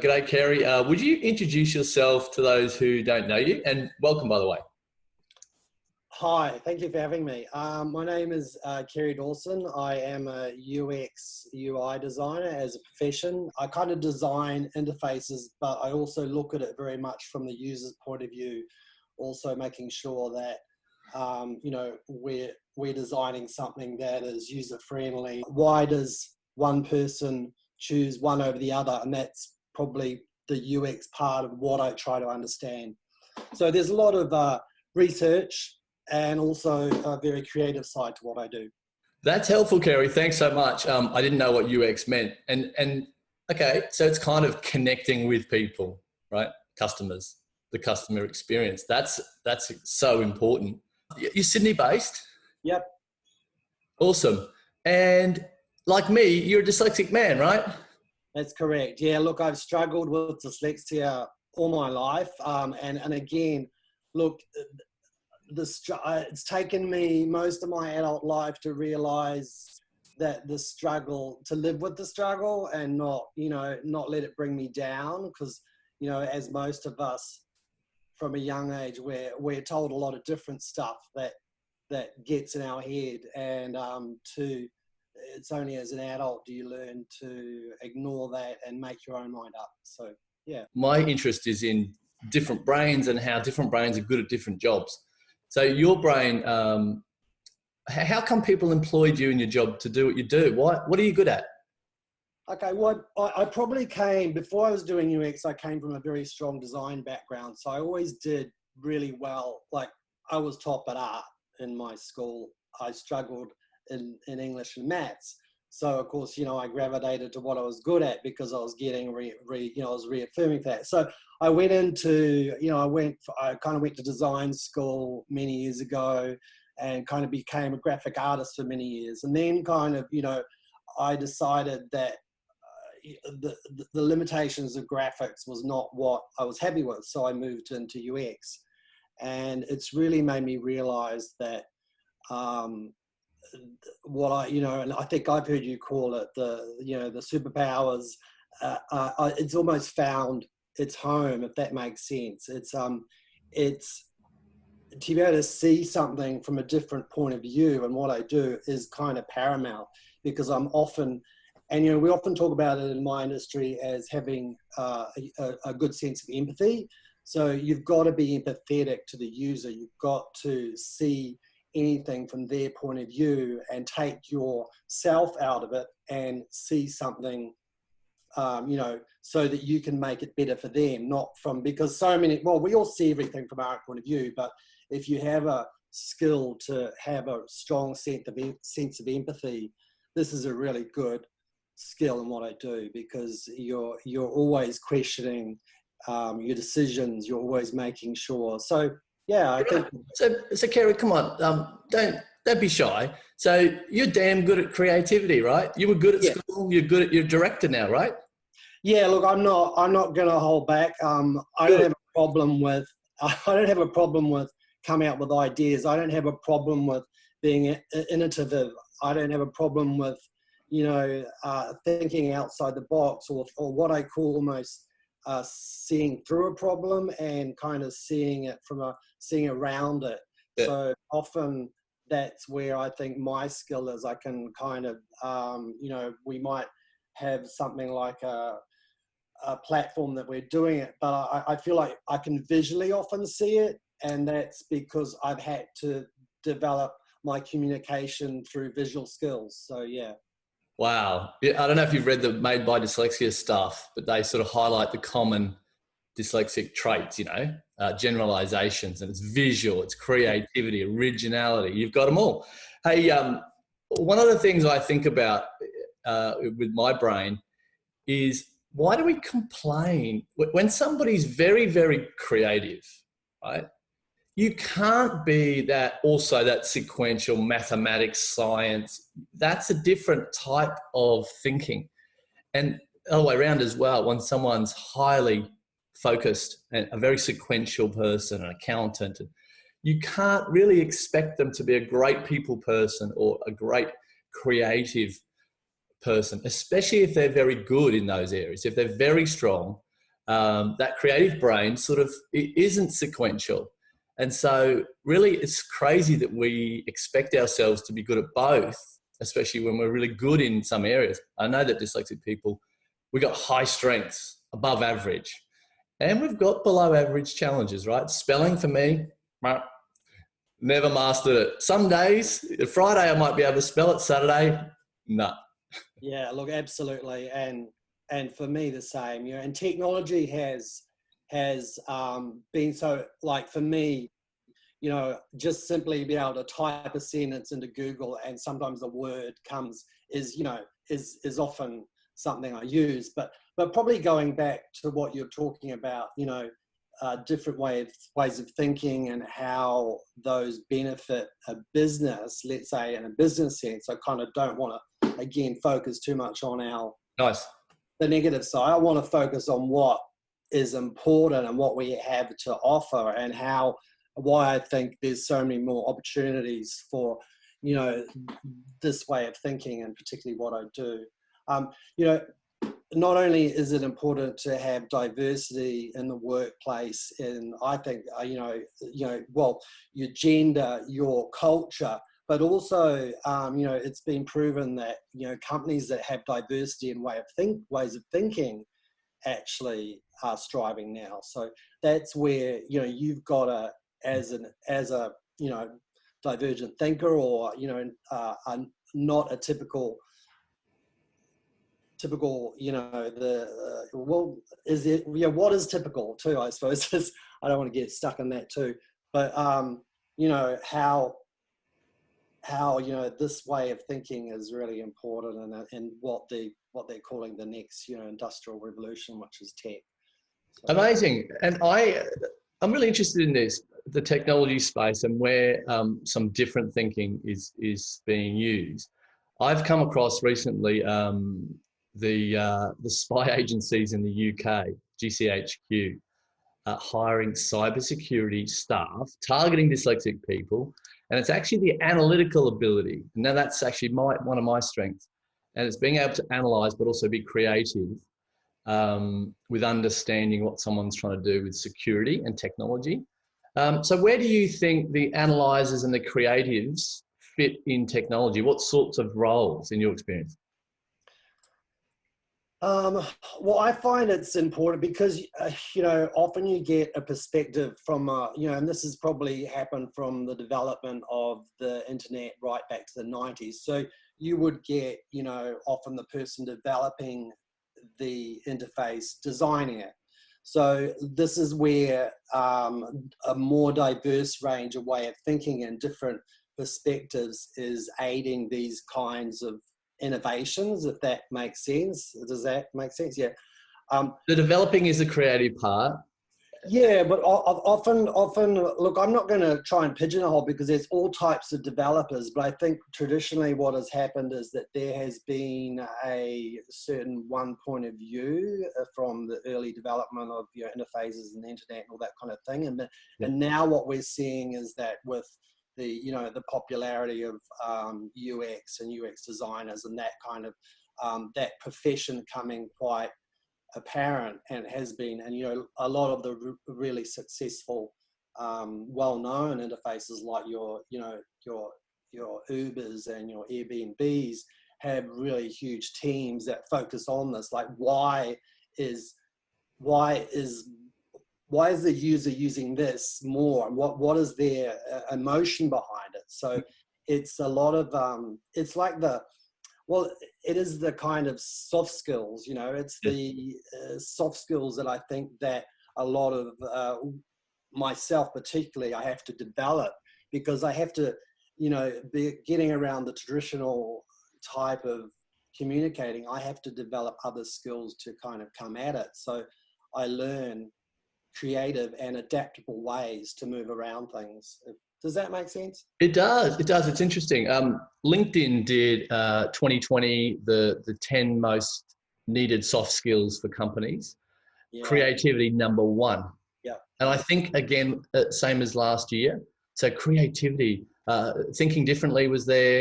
G'day, Kerry. Would you introduce yourself to those who don't know you? And welcome, by the way. Hi, thank you for having me. My name is Kerry Dawson. I am a UX UI designer as a profession. I kind of design interfaces, but I also look at it very much from the user's point of view, also making sure that we're designing something that is user-friendly. Why does one person choose one over the other? And that's probably the UX part of what I try to understand. So there's a lot of research and also a very creative side to what I do. That's helpful, Kerry. Thanks so much. I didn't know what UX meant. And okay, so it's kind of connecting with people, right? Customers, the customer experience. That's so important. You're Sydney based? Yep. Awesome. And like me, you're a dyslexic man, right? That's correct. Yeah, look, I've struggled with dyslexia all my life. And again, look, it's taken me most of my adult life to realize that the struggle, to live with the struggle and not let it bring me down. Because, as most of us from a young age, we're told a lot of different stuff that gets in our head. And it's only as an adult do you learn to ignore that and make your own mind up. So, yeah. My interest is in different brains and how different brains are good at different jobs. So your brain, how come people employed you in your job to do what you do? What are you good at? Okay, well, I probably came, before I was doing UX, I came from a very strong design background. So I always did really well. Like, I was top at art in my school. I struggled in English and maths. So of course, I gravitated to what I was good at because I was getting, I was reaffirming that. So I went into, I kind of went to design school many years ago and kind of became a graphic artist for many years. And then kind of, I decided that the limitations of graphics was not what I was happy with. So I moved into UX, and it's really made me realize that, and I think I've heard you call it the superpowers. It's almost found its home, if that makes sense. It's to be able to see something from a different point of view, and what I do is kind of paramount because I'm often, and we often talk about it in my industry as having a good sense of empathy. So you've got to be empathetic to the user. You've got to see anything from their point of view and take yourself out of it and see something, so that you can make it better for them, not from, because we all see everything from our point of view, but if you have a skill to have a strong sense of empathy, this is a really good skill in what I do, because you're always questioning your decisions, you're always making sure. So yeah, I think. So Kerry, come on, don't be shy. So you're damn good at creativity, right? You were good at school. You're a director now, right? Yeah. Look, I'm not going to hold back. I don't have a problem with coming up with ideas. I don't have a problem with being innovative. I don't have a problem with thinking outside the box, or what I call almost seeing through a problem and kind of seeing around it. Yeah. So often that's where I think my skill is. I can kind of, we might have something like a platform that we're doing it, but I feel like I can visually often see it. And that's because I've had to develop my communication through visual skills. So, yeah. Wow. I don't know if you've read the Made by Dyslexia stuff, but they sort of highlight the common dyslexic traits, generalizations, and it's visual, it's creativity, originality. You've got them all. Hey, one of the things I think about with my brain is, why do we complain when somebody's very, very creative, right? You can't be that sequential mathematics, science. That's a different type of thinking. And the other way around as well, when someone's highly focused and a very sequential person, an accountant, you can't really expect them to be a great people person or a great creative person, especially if they're very good in those areas. If they're very strong, that creative brain sort of it isn't sequential. And so really it's crazy that we expect ourselves to be good at both, especially when we're really good in some areas. I know that dyslexic people, we got high strengths, above average, and we've got below average challenges, right? Spelling for me, never mastered it. Some days, Friday I might be able to spell it, Saturday, no. Yeah, look, absolutely. And for me the same, you know, and technology has been so, like for me, you know, just simply be able to type a sentence into Google and sometimes the word comes is, you know, is often something I use, but probably going back to what you're talking about, you know, different ways of thinking and how those benefit a business, let's say in a business sense. I kind of don't want to, again, focus too much on the negative side. I want to focus on what is important and what we have to offer, and why I think there's so many more opportunities for, you know, this way of thinking, and particularly what I do. You know, not only is it important to have diversity in the workplace, and I think, well, your gender, your culture, but also, you know, it's been proven that, you know, companies that have diversity in ways of thinking actually are striving now. So that's where, you know, you've got to, as a, you know, divergent thinker, or, you know, not a typical, you know, well, is it, yeah, what is typical too, I suppose. I don't want to get stuck in that too, but you know, how, you know, this way of thinking is really important, and what they're calling the next, you know, industrial revolution, which is tech. So. Amazing. And I'm really interested in the technology space, and where some different thinking is being used. I've come across recently the spy agencies in the UK, GCHQ, hiring cybersecurity staff targeting dyslexic people, and it's actually the analytical ability. Now that's actually one of my strengths, and it's being able to analyze but also be creative with understanding what someone's trying to do with security and technology. So where do you think the analyzers and the creatives fit in technology? What sorts of roles in your experience? Well, I find it's important because, you know, often you get a perspective from, you know, and this has probably happened from the development of the internet right back to the 90s. So you would get, you know, often the person developing the interface designing it. So this is where a more diverse range of way of thinking and different perspectives is aiding these kinds of innovations, if that makes sense. Does that make sense? Yeah. The developing is the creative part. Yeah, but often, look, I'm not going to try and pigeonhole, because there's all types of developers, but I think traditionally what has happened is that there has been a certain one point of view from the early development of, you know, interfaces and the internet and all that kind of thing. And now what we're seeing is that with the, you know, the popularity of UX and UX designers and that kind of, that profession coming quite apparent, and has been, and, you know, a lot of the really successful, well-known interfaces like your Ubers and your Airbnbs have really huge teams that focus on this. Like, why is the user using this more? What is their emotion behind it? So it's a lot of, it's like well, it is the kind of soft skills, you know, it's the soft skills that I think that a lot of myself particularly, I have to develop, because I have to, you know, be getting around the traditional type of communicating. I have to develop other skills to kind of come at it. So I learn creative and adaptable ways to move around things. Does that make sense? It does. It does. It's interesting. LinkedIn did 2020 the 10 most needed soft skills for companies. Yeah. Creativity #1. Yeah. And I think, again, same as last year. So creativity, thinking differently was there,